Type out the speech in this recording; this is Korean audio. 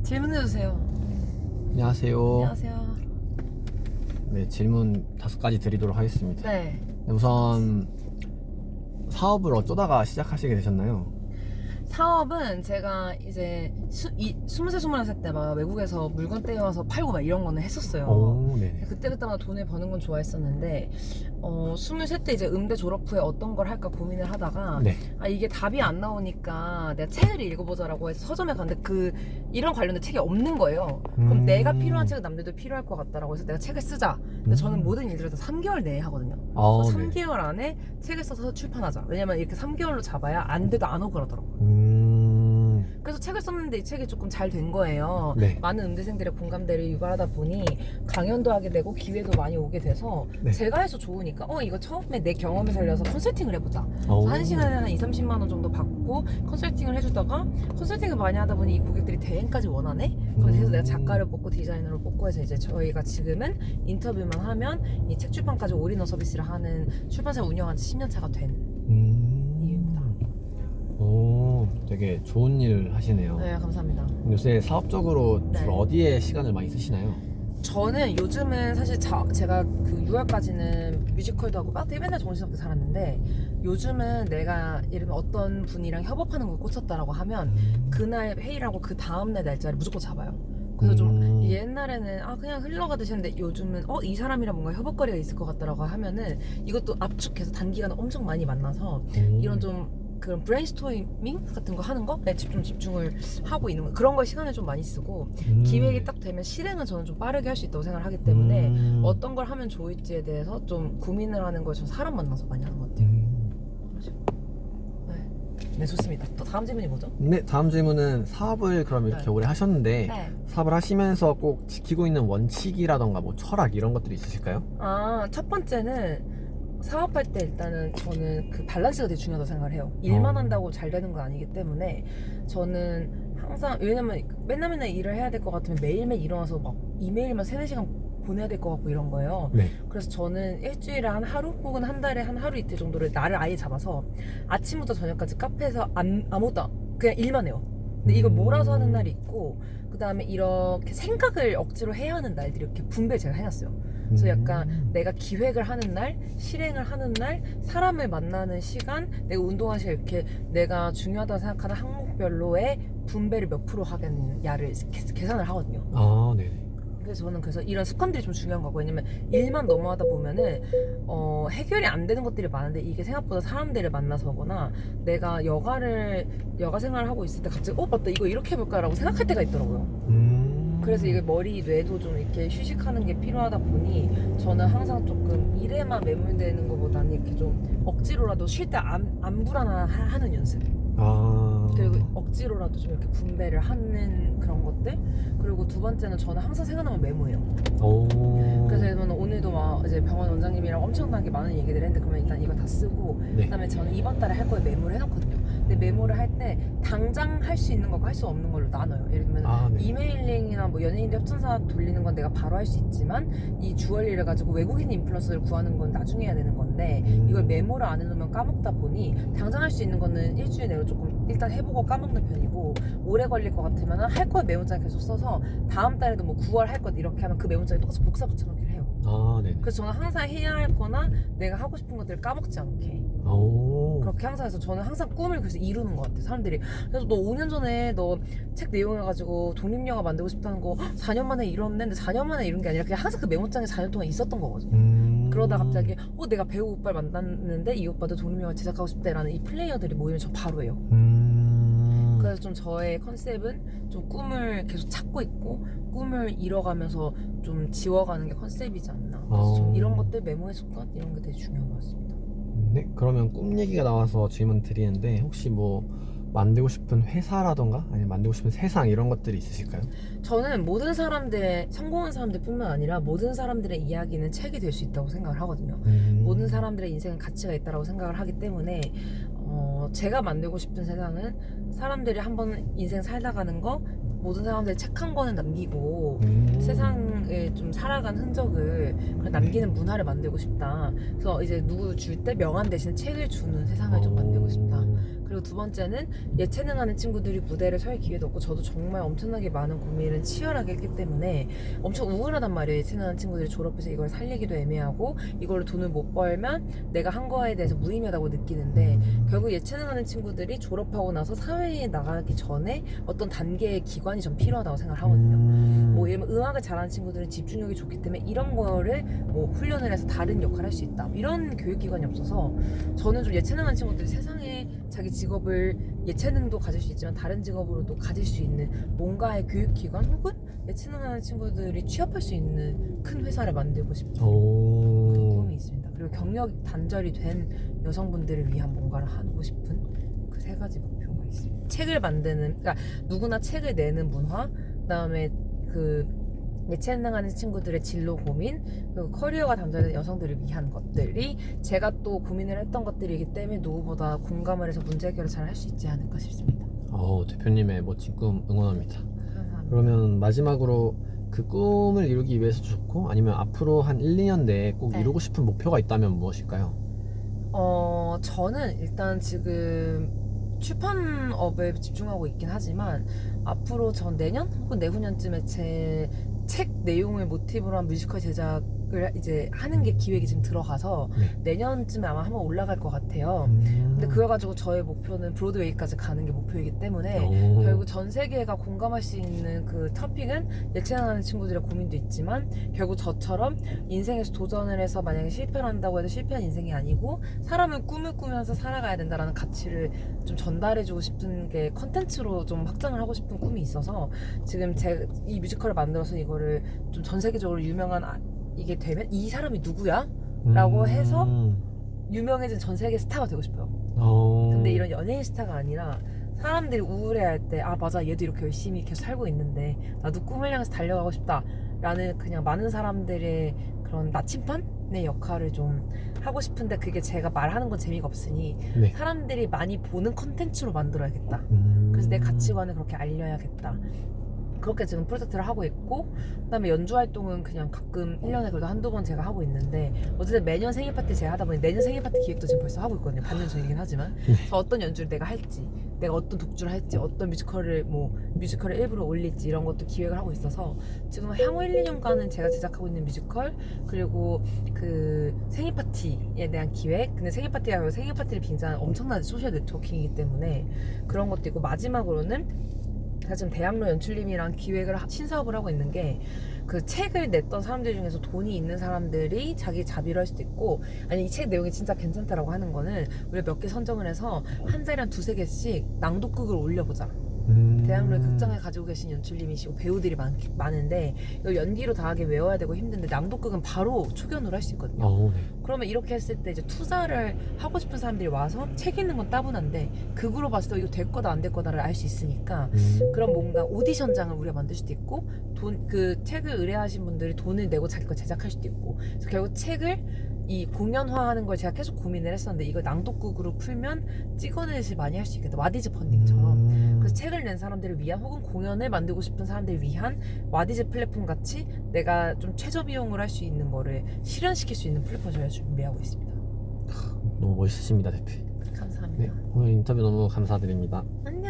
질문해주세요. 안녕하세요. 안녕하세요. 네, 질문 5가지 드리도록 하겠습니다. 네. 네, 우선 사업을 어쩌다가 시작하시게 되셨나요? 사업은 제가 이제 23, 21살 때 막 외국에서 물건 떼어와서 팔고 막 이런 거는 했었어요. 오, 네. 그때마다 돈을 버는 건 좋아했었는데 23 때 이제 음대 졸업 후에 어떤 걸 할까 고민을 하다가 네. 이게 답이 안 나오니까 내가 책을 읽어보자라고 해서 서점에 갔는데 이런 관련된 책이 없는 거예요. 그럼 내가 필요한 책은 남들도 필요할 것 같다라고 해서 내가 책을 쓰자. 근데 저는 모든 일들을 다 3개월 내에 하거든요. 아, 그래서 네. 3개월 안에 책을 써서 출판하자. 왜냐면 이렇게 3개월로 잡아야 안 돼도 안 오고 그러더라고요. 그래서 책을 썼는데 이 책이 조금 잘 된 거예요. 네. 많은 음대생들의 공감대를 유발하다 보니 강연도 하게 되고 기회도 많이 오게 돼서 네. 제가 해서 좋으니까 이거 처음에 내 경험을 살려서 컨설팅을 해보자. 오. 한 시간에 한 2~30만 원 정도 받고 컨설팅을 해주다가 컨설팅을 많이 하다 보니 이 고객들이 대행까지 원하네? 그래서 내가 작가를 뽑고 디자이너를 뽑고 해서 이제 저희가 지금은 인터뷰만 하면 이 책 출판까지 올인원 서비스를 하는 출판사 운영한 지 10년 차가 된 이유입니다. 오, 되게 좋은 일 하시네요. 네, 감사합니다. 요새 사업적으로 네. 주로 어디에 시간을 많이 쓰시나요? 저는 요즘은 사실 제가 그 6월까지는 뮤지컬도 하고 되게 맨날 정신없게 살았는데 요즘은 내가 예를 들면 어떤 분이랑 협업하는 걸 꽂혔다라고 하면 그날 회의를 하고 그 다음날 날짜를 무조건 잡아요. 그래서 좀 이게 옛날에는 그냥 흘러가듯이 했는데 요즘은 이 사람이랑 뭔가 협업거리가 있을 것 같다라고 하면은 이것도 압축해서 단기간에 엄청 많이 만나서 이런 좀 그런 브레인스토밍 같은 거 하는 거에 집중을 하고 있는 거 그런 거에 시간을 좀 많이 쓰고 기획이 딱 되면 실행은 저는 좀 빠르게 할 수 있다고 생각을 하기 때문에 어떤 걸 하면 좋을지에 대해서 좀 고민을 하는 걸 전 사람 만나서 많이 하는 것 같아요. 네, 좋습니다. 또 다음 질문이 뭐죠? 네, 다음 질문은 사업을 그럼 이렇게 네. 오래 하셨는데 네. 사업을 하시면서 꼭 지키고 있는 원칙이라던가 뭐 철학 이런 것들이 있으실까요? 첫 번째는 사업할 때 일단은 저는 그 밸런스가 되게 중요하다고 생각을 해요. 일만 한다고 잘 되는 건 아니기 때문에 저는 항상 왜냐면 맨날 일을 해야 될 것 같으면 매일매일 일어나서 막 이메일만 3~4시간 보내야 될 것 같고 이런 거예요. 네. 그래서 저는 일주일에 한 하루 혹은 한 달에 한 하루 이틀 정도를 날을 아예 잡아서 아침부터 저녁까지 카페에서 아무것도 그냥 일만 해요. 근데 이걸 몰아서 하는 날이 있고 그 다음에 이렇게 생각을 억지로 해야 하는 날들이 이렇게 분배를 제가 해놨어요. 그래서 약간 내가 기획을 하는 날, 실행을 하는 날, 사람을 만나는 시간, 내가 운동하는 시간 이렇게 내가 중요하다고 생각하는 항목별로의 분배를 몇 프로 하겠냐를 계산을 하거든요. 네네. 그래서 저는 이런 습관들이 좀 중요한 거고 왜냐면 일만 너무 하다 보면은 해결이 안 되는 것들이 많은데 이게 생각보다 사람들을 만나서거나 내가 여가 생활을 하고 있을 때 갑자기 맞다 이거 이렇게 해볼까 라고 생각할 때가 있더라고요. 그래서 이게 머리 뇌도 좀 이렇게 휴식하는 게 필요하다 보니 저는 항상 조금 일에만 매몰되는 것보다는 이렇게 좀 억지로라도 쉴 때 안 불안하는 연습. 그리고 억지로라도 좀 이렇게 분배를 하는 그런 것들. 그리고 두 번째는 저는 항상 생각나면 메모해요. 그래서 저는 오늘도 막 이제 병원 원장님이랑 엄청나게 많은 얘기를 했는데 그러면 일단 이거 다 쓰고 네. 그다음에 저는 이번 달에 할 거에 메모를 해놓거든요. 근데 메모를 할 때 당장 할 수 있는 거고 할 수 없는 걸로 나눠요. 예를 들면 네. 이메일링이나 뭐 연예인들 협찬사 돌리는 건 내가 바로 할 수 있지만 이 주얼리를 가지고 외국인 인플루언서를 구하는 건 나중에 해야 되는 건데 이걸 메모를 안 해놓으면 까먹다 보니 당장 할 수 있는 거는 일주일 내로 조금 일단 해보고 까먹는 편이고 오래 걸릴 것 같으면 할 거에 메모장에 계속 써서 다음 달에도 뭐 9월 할 것 이렇게 하면 그 메모장에 똑같이 복사 붙여놓기를 해요. 네. 그래서 저는 항상 해야 할 거나 내가 하고 싶은 것들을 까먹지 않게 그렇게 항상 해서 저는 항상 꿈을 그래서 이루는 것 같아요. 사람들이 그래서 너 5년 전에 너 책 내용해가지고 독립영화 만들고 싶다는 거 4년 만에 이뤘네. 근데 4년 만에 이룬 게 아니라 그냥 항상 그 메모장에 4년 동안 있었던 거거든요. 그러다 갑자기 내가 배우 오빠를 만났는데 이 오빠도 독립영화 제작하고 싶대라는 이 플레이어들이 모이면 저 바로 해요. 그래서 좀 저의 컨셉은 좀 꿈을 계속 찾고 있고 꿈을 이뤄가면서 좀 지워가는 게 컨셉이지 않나. 그래서 좀 이런 것들 메모의 습관 이런 게 되게 중요한 것 같습니다. 네, 그러면 꿈 얘기가 나와서 질문 드리는데 혹시 뭐 만들고 싶은 회사라던가 아니면 만들고 싶은 세상 이런 것들이 있으실까요? 저는 모든 사람들의 성공한 사람들뿐만 아니라 모든 사람들의 이야기는 책이 될 수 있다고 생각을 하거든요. 모든 사람들의 인생은 가치가 있다고 생각을 하기 때문에 제가 만들고 싶은 세상은 사람들이 한번 인생 살다 가는 거 모든 사람들이 책 한 권은 남기고 세상에 좀 살아간 흔적을 남기는 문화를 만들고 싶다. 그래서 이제 누구 줄 때 명함 대신 책을 주는 세상을 좀 만들고 싶다. 그리고 두 번째는 예체능하는 친구들이 무대를 설 기회도 없고 저도 정말 엄청나게 많은 고민을 치열하게 했기 때문에 엄청 우울하단 말이에요. 예체능하는 친구들이 졸업해서 이걸 살리기도 애매하고 이걸로 돈을 못 벌면 내가 한 거에 대해서 무의미하다고 느끼는데 결국 예체능하는 친구들이 졸업하고 나서 사회에 나가기 전에 어떤 단계의 기관이 좀 필요하다고 생각을 하거든요. 뭐 예를 들면 음악을 잘하는 친구들은 집중력이 좋기 때문에 이런 거를 뭐 훈련을 해서 다른 역할을 할 수 있다. 이런 교육기관이 없어서 저는 좀 예체능한 친구들이 세상에 자기 직업을 예체능도 가질 수 있지만 다른 직업으로도 가질 수 있는 뭔가의 교육기관 혹은 예체능하는 친구들이 취업할 수 있는 큰 회사를 만들고 싶은 꿈이 있습니다. 그리고 경력 단절이 된 여성분들을 위한 뭔가를 하고 싶은 그 세 가지 목표가 있습니다. 책을 만드는, 그러니까 누구나 책을 내는 문화, 그다음에 그 예체능하는 친구들의 진로 고민, 그리고 커리어가 단절된 여성들을 위한 것들이 제가 또 고민을 했던 것들이기 때문에 누구보다 공감을 해서 문제 해결을 잘 할 수 있지 않을까 싶습니다. 대표님의 멋진 꿈 응원합니다. 감사합니다. 그러면 마지막으로 그 꿈을 이루기 위해서 좋고 아니면 앞으로 한 1, 2년 내에 꼭 네. 이루고 싶은 목표가 있다면 무엇일까요? 저는 일단 지금 출판업에 집중하고 있긴 하지만 앞으로 전 내년 혹은 내후년쯤에 제 책 내용을 모티브로 한 뮤지컬 제작을 이제 하는 게 기획이 지금 들어가서 내년쯤에 아마 한번 올라갈 것 같아요. 근데 그거 가지고 저의 목표는 브로드웨이까지 가는 게 목표이기 때문에 결국 전 세계가 공감할 수 있는 그 토픽은 예체능하는 친구들의 고민도 있지만 결국 저처럼 인생에서 도전을 해서 만약에 실패를 한다고 해도 실패한 인생이 아니고 사람은 꿈을 꾸면서 살아가야 된다라는 가치를 좀 전달해주고 싶은 게 컨텐츠로 좀 확장을 하고 싶은 꿈이 있어서 지금 이 뮤지컬을 만들어서 이거를 좀 전 세계적으로 유명한 이게 되면 이 사람이 누구야? 라고 해서 유명해진 전 세계 스타가 되고 싶어요. 근데 이런 연예인 스타가 아니라 사람들이 우울해할 때 아 맞아 얘도 이렇게 열심히 계속 살고 있는데 나도 꿈을 향해서 달려가고 싶다 라는 그냥 많은 사람들의 그런 나침반의 역할을 좀 하고 싶은데 그게 제가 말하는 건 재미가 없으니 사람들이 많이 보는 컨텐츠로 만들어야겠다. 그래서 내 가치관을 그렇게 알려야겠다. 그렇게 지금 프로젝트를 하고 있고 그다음에 연주 활동은 그냥 가끔 1년에 그래도 한두 번 제가 하고 있는데 어쨌든 매년 생일 파티 제가 하다 보니 내년 생일 파티 기획도 지금 벌써 하고 있거든요. 반년 전이긴 하지만 그래서 어떤 연주를 내가 할지 내가 어떤 독주를 할지 어떤 뮤지컬을 일부러 올릴지 이런 것도 기획을 하고 있어서 지금 향후 1, 2년간은 제가 제작하고 있는 뮤지컬 그리고 그 생일 파티에 대한 기획 근데 생일 파티가 생일 파티를 빙자한 엄청난 소셜 네트워킹이기 때문에 그런 것도 있고 마지막으로는 제가 지금 대학로 연출님이랑 기획을 신사업을 하고 있는 게 그 책을 냈던 사람들 중에서 돈이 있는 사람들이 자기 자비로 할 수도 있고 아니 이 책 내용이 진짜 괜찮다라고 하는 거는 우리가 몇 개 선정을 해서 한 달에 한 2-3개씩 낭독극을 올려보자. 대학로에 극장을 가지고 계신 연출님이시고 배우들이 많은데 이거 연기로 다 하게 외워야 되고 힘든데 낭독극은 바로 초견으로 할 수 있거든요. 그러면 이렇게 했을 때 이제 투자를 하고 싶은 사람들이 와서 책 읽는 건 따분한데 극으로 봤을 때 이거 될 거다 안 될 거다를 알 수 있으니까 그런 뭔가 오디션장을 우리가 만들 수도 있고 그 책을 의뢰하신 분들이 돈을 내고 자기 거 제작할 수도 있고 그래서 결국 책을 이 공연화하는 걸 제가 계속 고민을 했었는데 이걸 낭독극으로 풀면 찍어내지 많이 할 수 있겠다. 와디즈 펀딩처럼. 그래서 책을 낸 사람들을 위한 혹은 공연을 만들고 싶은 사람들을 위한 와디즈 플랫폼 같이 내가 좀 최저 비용으로 할 수 있는 거를 실현시킬 수 있는 플랫폼을 저희가 준비하고 있습니다. 너무 멋있으십니다, 대표. 감사합니다. 오늘 인터뷰 너무 감사드립니다. 안녕.